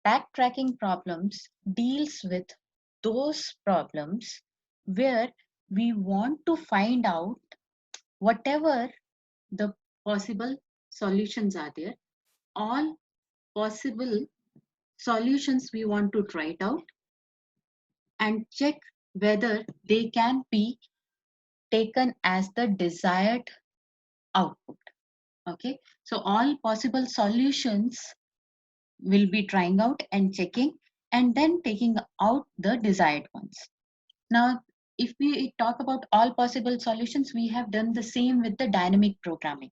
backtracking problems deals with those problems where we want to find out whatever the possible solutions are there, all possible solutions we want to try it out and check whether they can be taken as the desired output. Okay, so all possible solutions will be trying out and checking and then taking out the desired ones. Now, if we talk about all possible solutions, we have done the same with the dynamic programming.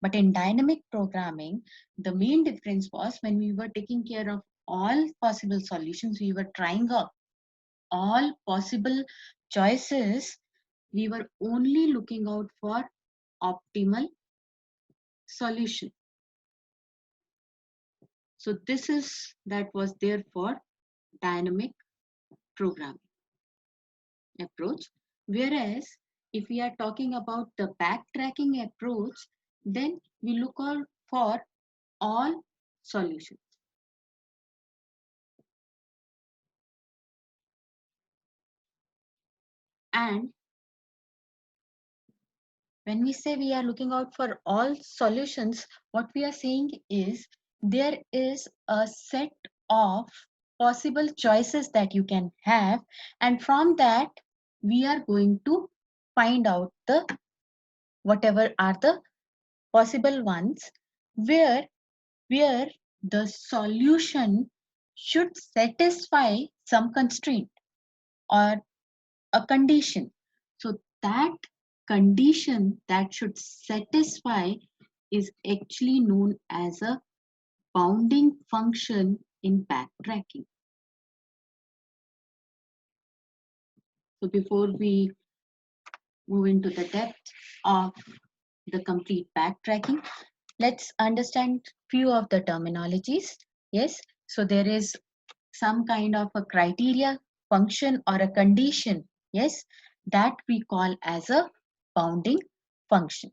But in dynamic programming, the main difference was when we were taking care of all possible solutions, we were trying out all possible choices, we were only looking out for optimal solution. So this is that was there for dynamic programming approach. Whereas if we are talking about the backtracking approach, then we look out for all solutions. And when we say we are looking out for all solutions, what we are saying is there is a set of possible choices that you can have, and from that we are going to find out the whatever are the possible ones where the solution should satisfy some constraint or a condition. So that condition that should satisfy is actually known as a bounding function in backtracking. So before we move into the depth of the complete backtracking, let's understand few of the terminologies. Yes, so there is some kind of a criteria, function or a condition, yes, that we call as a bounding function.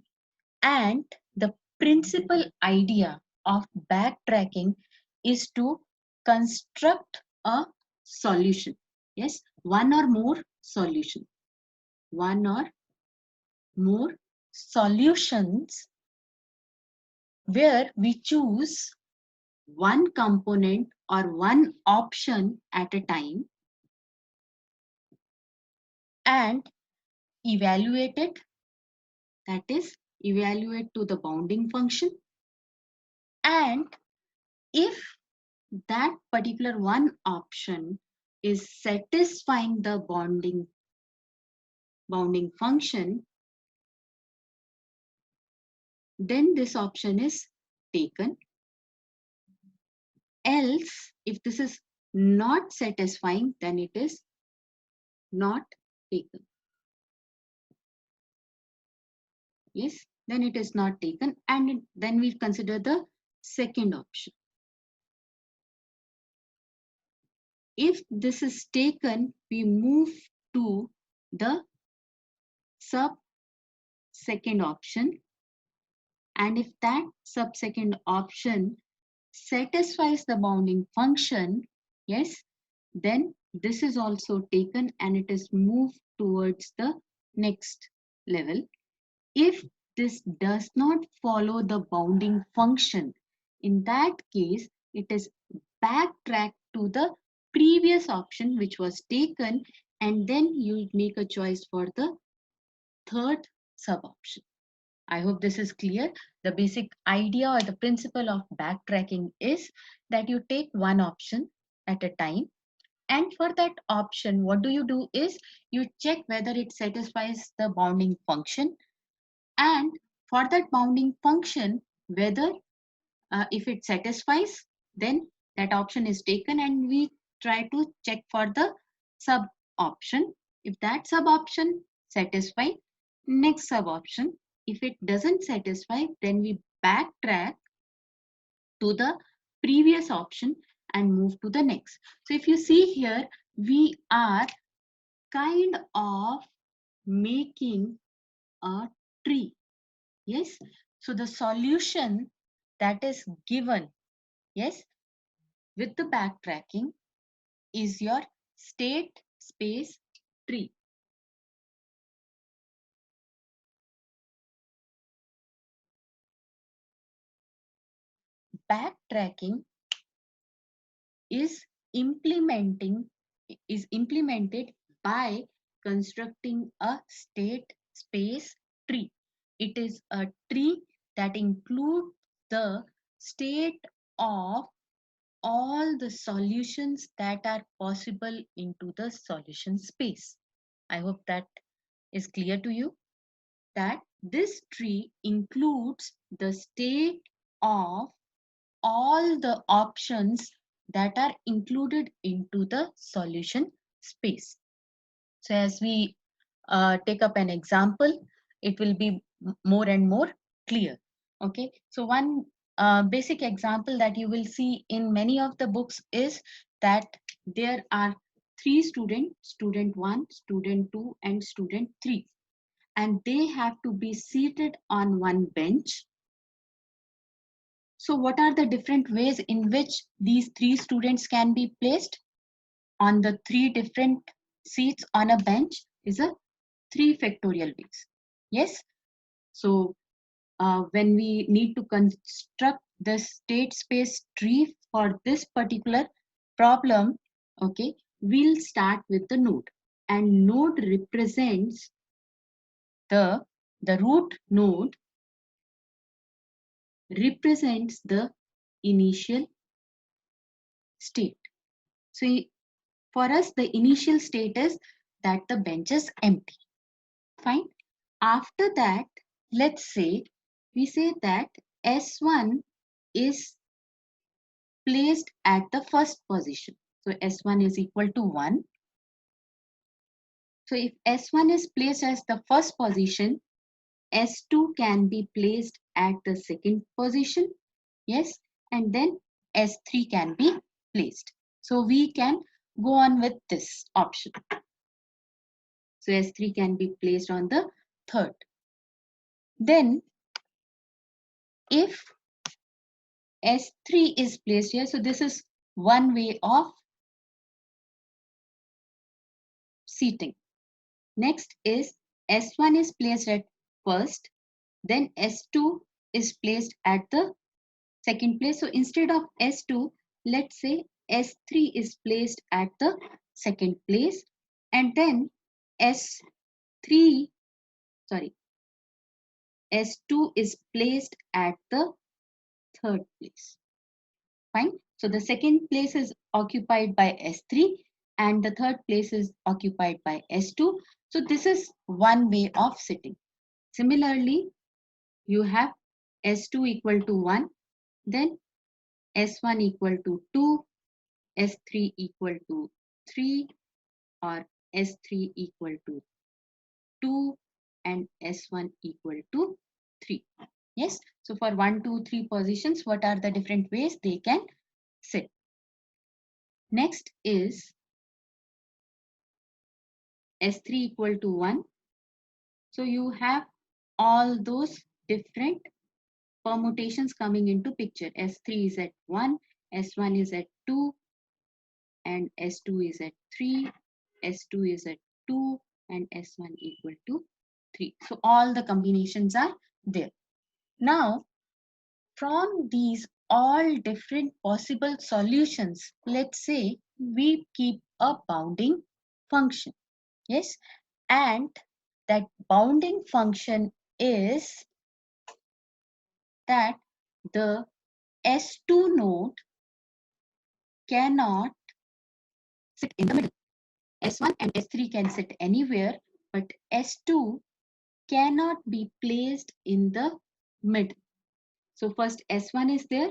And the principal idea of backtracking is to construct a solution. Yes, one or more solution. One or more solutions where we choose one component or one option at a time and evaluate it, that is evaluate to the bounding function, and if that particular one option is satisfying the bounding function, then this option is taken. Else, if this is not satisfying, then it is not taken. Yes, then it is not taken, and then we consider the second option. If this is taken, we move to the sub-second option, and if that sub-second option satisfies the bounding function, yes, then this is also taken and it is moved towards the next level. If this does not follow the bounding function, in that case, it is backtracked to the previous option which was taken, and then you make a choice for the third sub option. I hope this is clear. The basic idea or the principle of backtracking is that you take one option at a time, and for that option, what do is you check whether it satisfies the bounding function, and for that bounding function, whether if it satisfies, then that option is taken and we try to check for the sub option. If that sub option satisfy, next sub option. If it doesn't satisfy, then we backtrack to the previous option and move to the next. So if you see here, we are kind of making a tree. Yes, so the solution that is given, yes, with the backtracking is your state space tree. Backtracking is implemented by constructing a state space tree. It is a tree that includes the state of all the solutions that are possible into the solution space. I hope that is clear to you, that this tree includes the state of all the options that are included into the solution space. So as we take up an example, it will be more and more clear. Okay, so one basic example that you will see in many of the books is that there are three students, student 1, student 2 and student 3, and they have to be seated on one bench. So what are the different ways in which these three students can be placed on the three different seats on a bench? Is a 3 factorial ways. Yes. So when we need to construct the state space tree for this particular problem, okay, we'll start with the node, and node represents the root node represents the initial state. So for us, the initial state is that the bench is empty. Fine. After that, let's say we say that S1 is placed at the first position. So S1 is equal to 1. So if S1 is placed as the first position, S2 can be placed at the second position. Yes. And then S3 can be placed. So we can go on with this option. So S3 can be placed on the third. Then if S3 is placed here, so this is one way of seating. Next is S1 is placed at first, then S2 is placed at the second place. So instead of S2, let's say S3 is placed at the second place, and then S2 is placed at the third place. Fine. So the second place is occupied by S3 and the third place is occupied by S2. So this is one way of sitting. Similarly, you have S2 equal to 1, then S1 equal to 2, S3 equal to 3, or S3 equal to 2 and S1 equal to 3. Yes. So for 1, 2, 3 positions, what are the different ways they can sit? Next is S3 equal to 1. So you have all those different permutations coming into picture. S3 is at 1, S1 is at 2, and S2 is at 3, S2 is at 2, and S1 equal to 3. So all the combinations are there. Now, from these all different possible solutions, let's say we keep a bounding function. Yes, and that bounding function is that the S2 node cannot sit in the middle. S1 and S3 can sit anywhere, but S2 cannot be placed in the middle. So first S1 is there.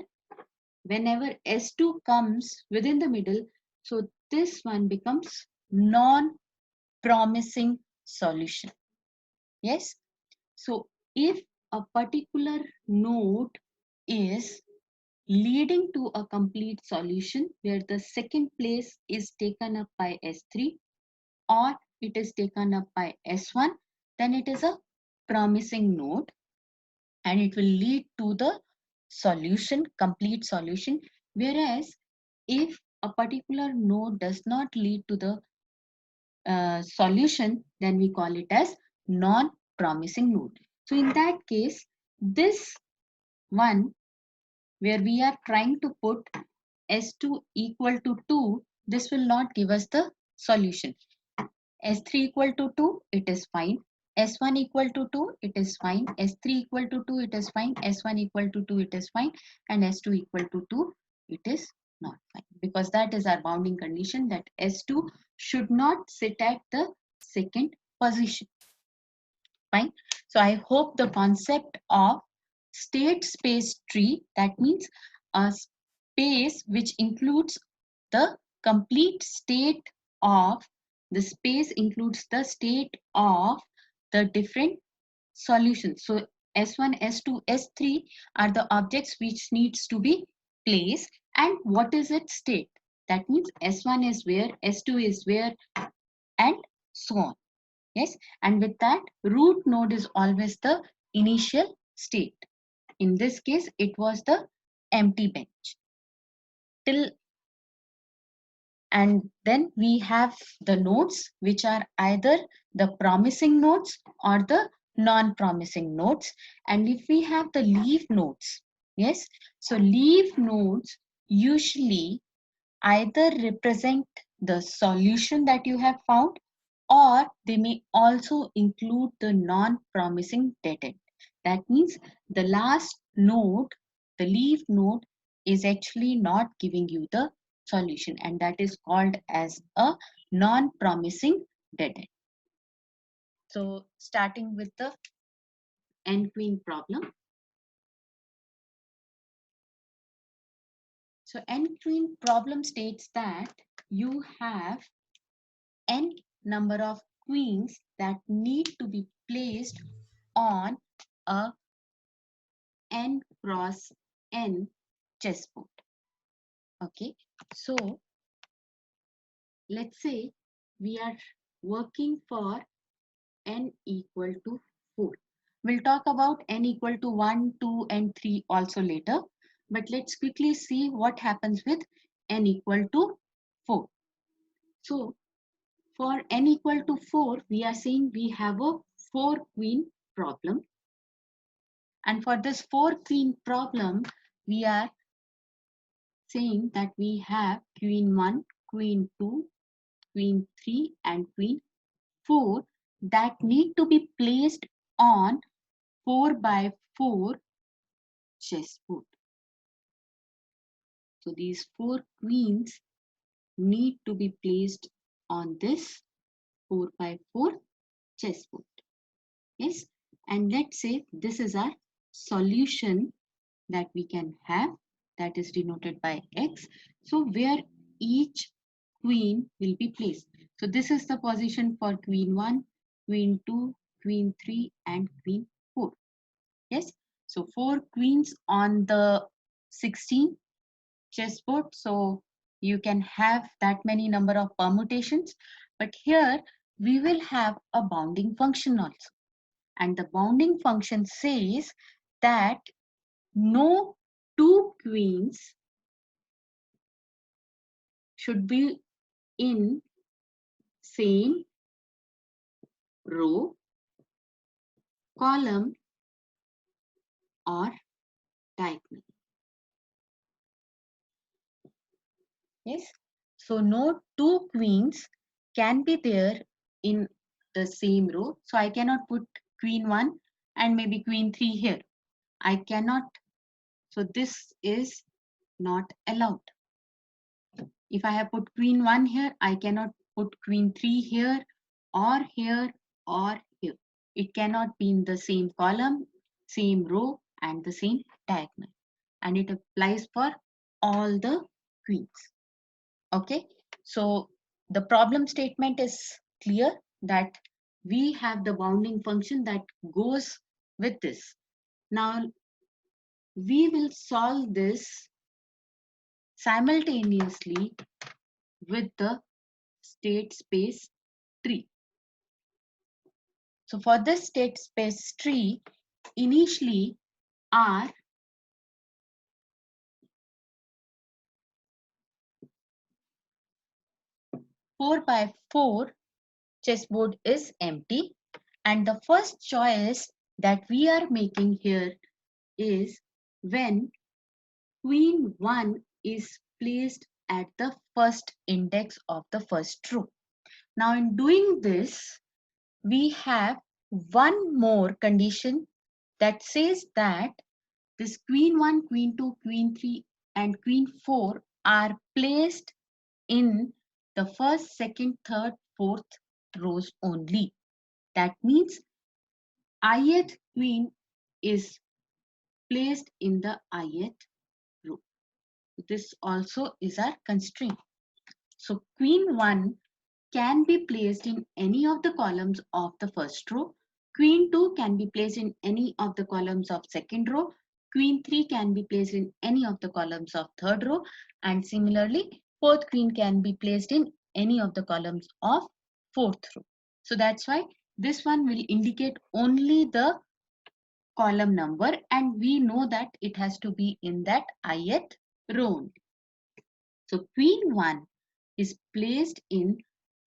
Whenever S2 comes within the middle, so this one becomes non-promising solution. Yes. So if a particular node is leading to a complete solution where the second place is taken up by S3 or it is taken up by S1, then it is a promising node and it will lead to the solution, complete solution. Whereas if a particular node does not lead to the solution, then we call it as non-promising node. So in that case, this one where we are trying to put S2 equal to 2, this will not give us the solution. S3 equal to 2, it is fine. S1 equal to 2, it is fine. S3 equal to 2, it is fine. S1 equal to 2, it is fine. And S2 equal to 2, it is not fine. Because that is our bounding condition, that S2 should not sit at the second position. Fine. So I hope the concept of state space tree, that means a space which includes the complete state of the space includes the state of the different solutions. So S1, S2, S3 are the objects which needs to be placed, and what is its state? That means S1 is where, S2 is where, and so on. Yes, and with that, root node is always the initial state. In this case, it was the empty bench. And then we have the nodes which are either the promising nodes or the non-promising nodes. And if we have the leaf nodes, yes, so leaf nodes usually either represent the solution that you have found, or they may also include the non-promising dead end. That means the last node, the leaf node, is actually not giving you the solution, and that is called as a non-promising dead end. So starting with the n-queen problem. So n-queen problem states that you have n number of queens that need to be placed on a n cross n chessboard. Okay, so let's say we are working for n equal to 4. We'll talk about n equal to 1, 2, and 3 also later. But let's quickly see what happens with n equal to 4. So for n equal to 4, we are saying we have a 4 queen problem. And for this 4 queen problem, we are saying that we have queen 1, queen 2, queen 3, and queen 4 that need to be placed on 4 by 4 chessboard. So these 4 queens need to be placed on this 4 by 4 chessboard. Yes, and let's say this is our solution that we can have, that is denoted by X. So where each queen will be placed. So this is the position for queen 1, queen 2, queen 3, and queen 4. Yes, so 4 queens on the 16 chessboard. So you can have that many number of permutations. But here we will have a bounding function also. And the bounding function says that no 2 queens should be in same row, column, or diagonal. Yes, so no 2 queens can be there in the same row. So I cannot put queen 1 and maybe queen 3 here. I cannot. So this is not allowed. If I have put queen 1 here, I cannot put queen 3 here or here or here. It cannot be in the same column, same row, and the same diagonal. And it applies for all the queens. Okay, so the problem statement is clear that we have the bounding function that goes with this. Now we will solve this simultaneously with the state space tree. So for this state space tree, initially our 4 by 4 chessboard is empty, and the first choice that we are making here is when queen 1 is placed at the first index of the first row. Now in doing this, we have one more condition that says that this queen 1, queen 2, queen 3 and queen 4 are placed in the first, second, third, fourth rows only. That means ith queen is placed in the ith row. This also is our constraint. So queen 1 can be placed in any of the columns of the first row. Queen 2 can be placed in any of the columns of second row. Queen 3 can be placed in any of the columns of third row. And similarly, fourth queen can be placed in any of the columns of fourth row. So that's why this one will indicate only the column number, and we know that it has to be in that ith row only. So queen 1 is placed in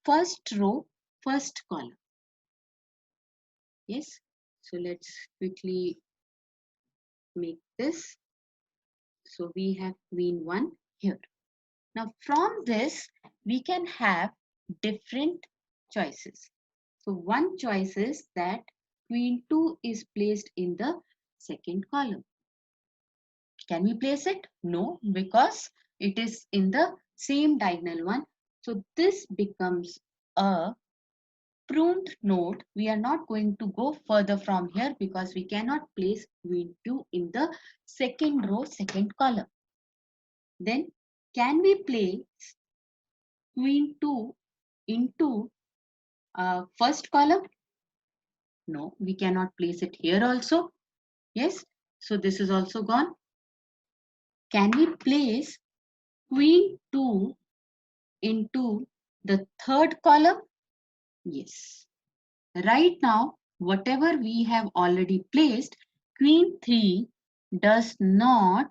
first row, first column. Yes, so let's quickly make this. So we have queen 1 here. Now from this, we can have different choices. So one choice is that queen 2 is placed in the second column. Can we place it? No, because it is in the same diagonal one. So this becomes a pruned node. We are not going to go further from here because we cannot place queen 2 in the second row, second column. Then can we place queen 2 into first column? No, we cannot place it here also. Yes, so this is also gone. Can we place queen 2 into the third column? Yes. Right now, whatever we have already placed, queen 3 does not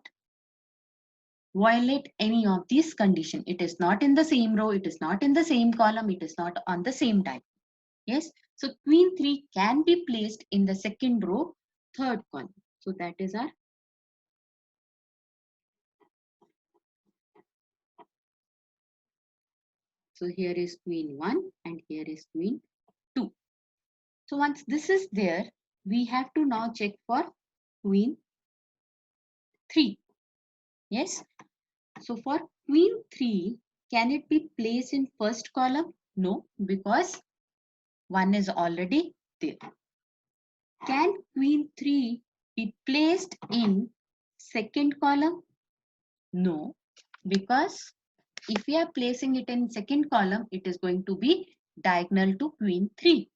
violate any of these conditions. It is not in the same row, it is not in the same column, it is not on the same type. Yes, so queen 3 can be placed in the second row, third column. So that is our so here is queen 1 and here is queen 2. So once this is there, we have to now check for queen 3. Yes, so for queen 3, can it be placed in first column? No, because 1 is already there. Can queen 3 be placed in second column? No, because if we are placing it in second column, it is going to be diagonal to queen 3.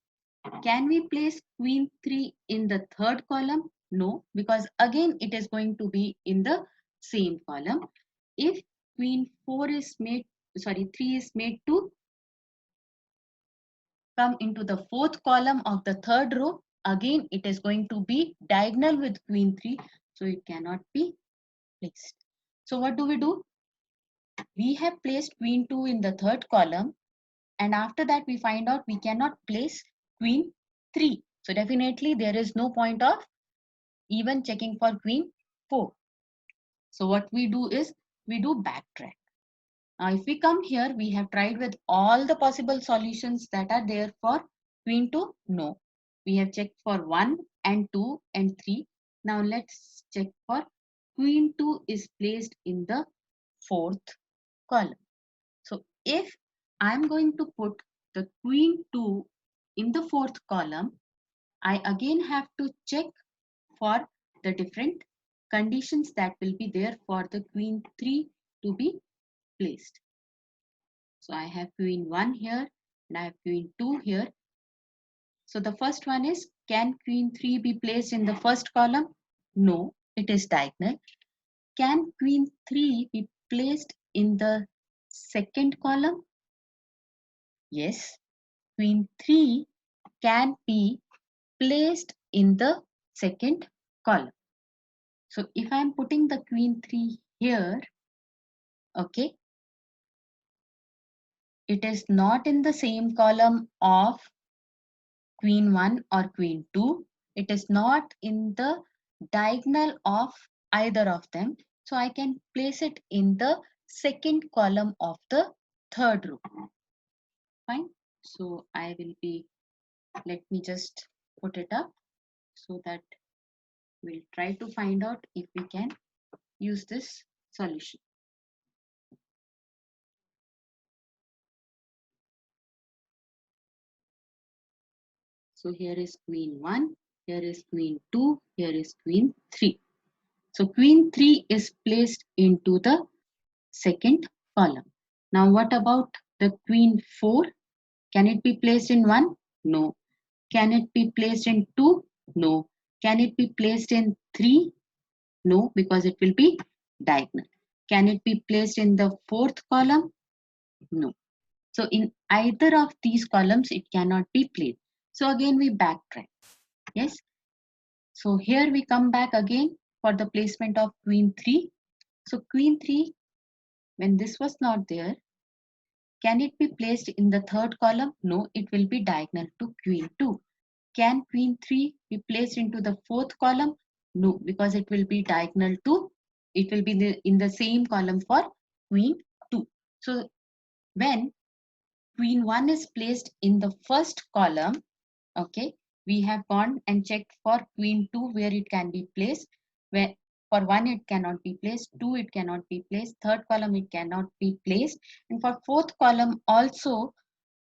Can we place queen 3 in the third column? No, because again it is going to be in the same column. If queen 4 is made, 3 is made to come into the fourth column of the third row, again it is going to be diagonal with queen 3, so it cannot be placed. So what do? We have placed queen 2 in the third column, and after that we find out we cannot place queen 3. So definitely there is no point of even checking for queen 4. So what we do is we do backtrack. Now if we come here, we have tried with all the possible solutions that are there for queen 2. No, we have checked for 1 and 2 and 3. Now let's check for queen 2 is placed in the fourth column. So if I'm going to put the queen 2 in the fourth column, I again have to check for the different conditions that will be there for the queen 3 to be placed. So I have queen 1 here and I have queen 2 here. So the first one is, can queen 3 be placed in the first column? No, it is diagonal. Can queen 3 be placed in the second column? Yes, queen 3 can be placed in the second column. So if I am putting the queen 3 here, okay, it is not in the same column of queen 1 or queen 2. It is not in the diagonal of either of them. So I can place it in the second column of the third row. Fine. So I will be, let me just put it up so that we'll try to find out if we can use this solution. So here is queen 1, here is queen 2, here is queen 3. So queen 3 is placed into the second column. Now what about the queen 4? Can it be placed in 1? No. Can it be placed in 2? No. Can it be placed in 3? No, because it will be diagonal. Can it be placed in the fourth column? No. So in either of these columns, it cannot be placed. So again, we backtrack. Yes. So here we come back again for the placement of queen 3. So queen 3, when this was not there, can it be placed in the third column? No, it will be diagonal to queen 2. Can queen 3 be placed into the fourth column? No, because it will be diagonal to, it will be in the same column for queen 2. So when queen 1 is placed in the first column, okay, we have gone and checked for queen 2 where it can be placed. Where for 1 it cannot be placed, 2 it cannot be placed, third column it cannot be placed, and for fourth column also,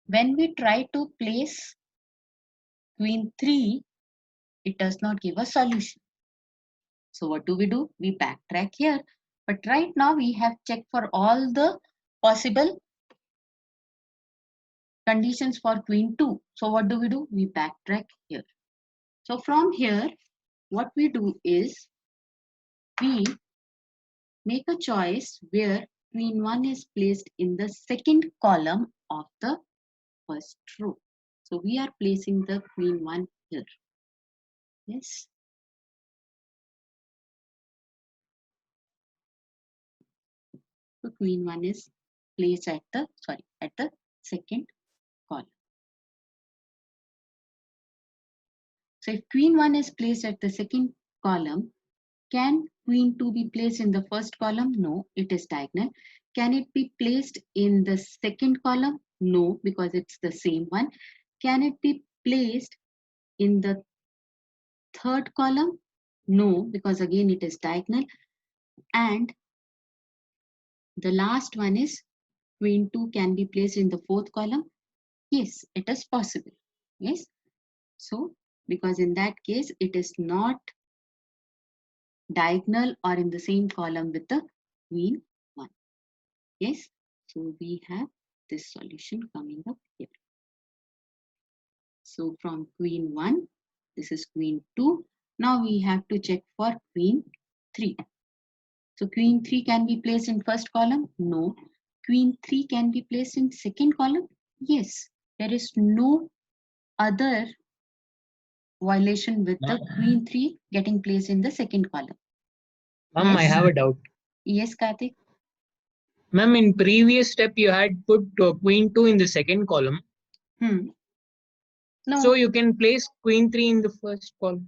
when we try to place queen 3, it does not give a solution. So what do? We backtrack here. But right now we have checked for all the possible conditions for queen 2. So what do? We backtrack here. So from here, what we do is we make a choice where queen 1 is placed in the second column of the first row. So we are placing the queen 1 here. Yes. So queen 1 is placed at the second column. So if queen 1 is placed at the second column, can queen 2 be placed in the first column? No, it is diagonal. Can it be placed in the second column? No, because it's the same one. Can it be placed in the third column? No, because again it is diagonal. And the last one is queen 2 can be placed in the fourth column. Yes, it is possible. Yes. So, because in that case, it is not diagonal or in the same column with the queen 1. Yes. So, we have this solution coming up here. So, from queen 1, this is queen 2. Now, we have to check for queen 3. So, queen 3 can be placed in first column? No. Queen 3 can be placed in second column? Yes. There is no other violation with the queen 3 getting placed in the second column. Ma'am, I Yes. have a doubt. Yes, Karthik. Ma'am, in previous step, you had put queen 2 in the second column. No. So you can place queen 3 in the first column.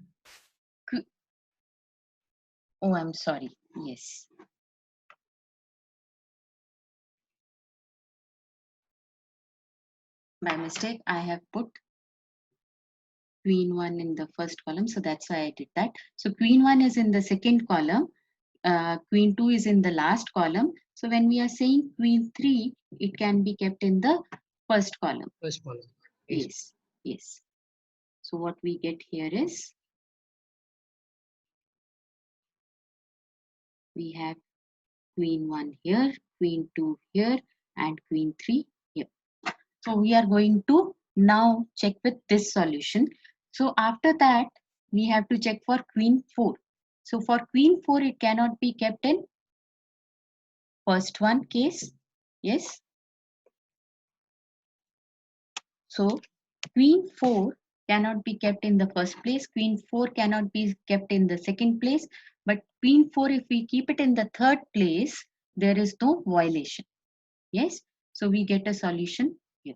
Oh, I'm sorry. Yes. By mistake, I have put queen 1 in the first column. So that's why I did that. So queen 1 is in the second column. Queen 2 is in the last column. So when we are saying queen 3, it can be kept in the first column. First column. Yes. Yes. So what we get here is we have queen 1 here, queen 2 here, and queen 3 here. So we are going to now check with this solution. So after that, we have to check for queen 4. So for queen 4, it cannot be kept in first one case. Yes. So queen 4 cannot be kept in the first place. Queen 4 cannot be kept in the second place. But queen 4, if we keep it in the third place, there is no violation. Yes. So we get a solution here.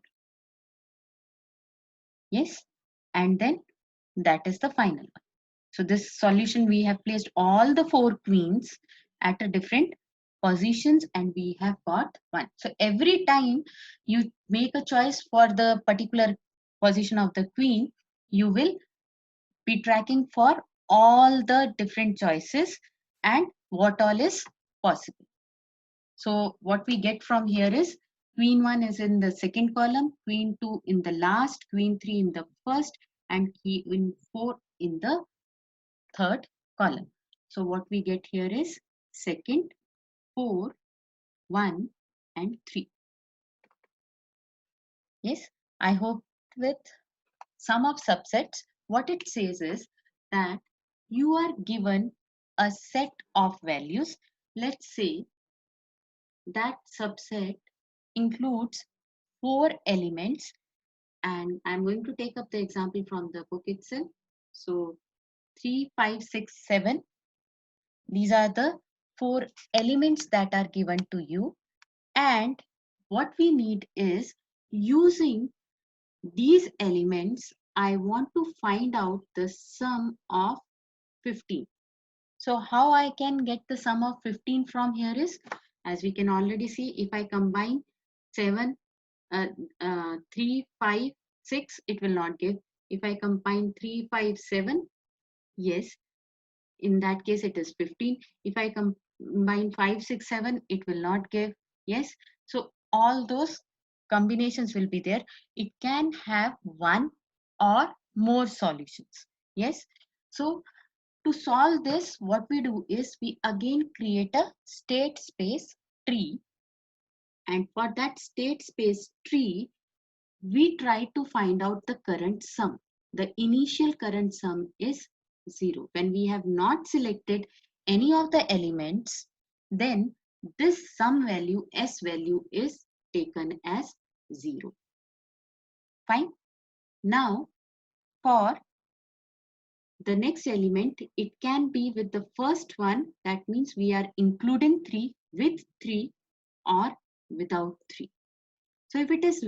Yes, and then that is the final one. So this solution, we have placed all the 4 queens at a different positions and we have got 1. So every time you make a choice for the particular position of the queen, you will be tracking for all the different choices and what all is possible. So what we get from here is queen 1 is in the second column, queen 2 in the last, queen 3 in the first, and queen 4 in the third column. So what we get here is second, 4, 1 and 3. Yes, I hope with sum of subsets, what it says is that you are given a set of values. Let's say that subset includes 4 elements, and I'm going to take up the example from the book itself. So 3, 5, 6, 7. These are the 4 elements that are given to you, and what we need is using these elements, I want to find out the sum of 15. So how I can get the sum of 15 from here is, as we can already see, if I combine 7, 3, 5, 6, it will not give. If I combine 3, 5, 7, yes, in that case it is 15. If I combine 5, 6, 7, it will not give. Yes, so all those combinations will be there. It can have 1 or more solutions. Yes, so to solve this, what we do is we again create a state space tree, and for that state space tree we try to find out the current sum. The initial current sum is 0. When we have not selected any of the elements, then this sum value, S value, is taken as 0. Fine. Now, for the next element, it can be with the first one. That means we are including 3 with 3 or without 3. So if it is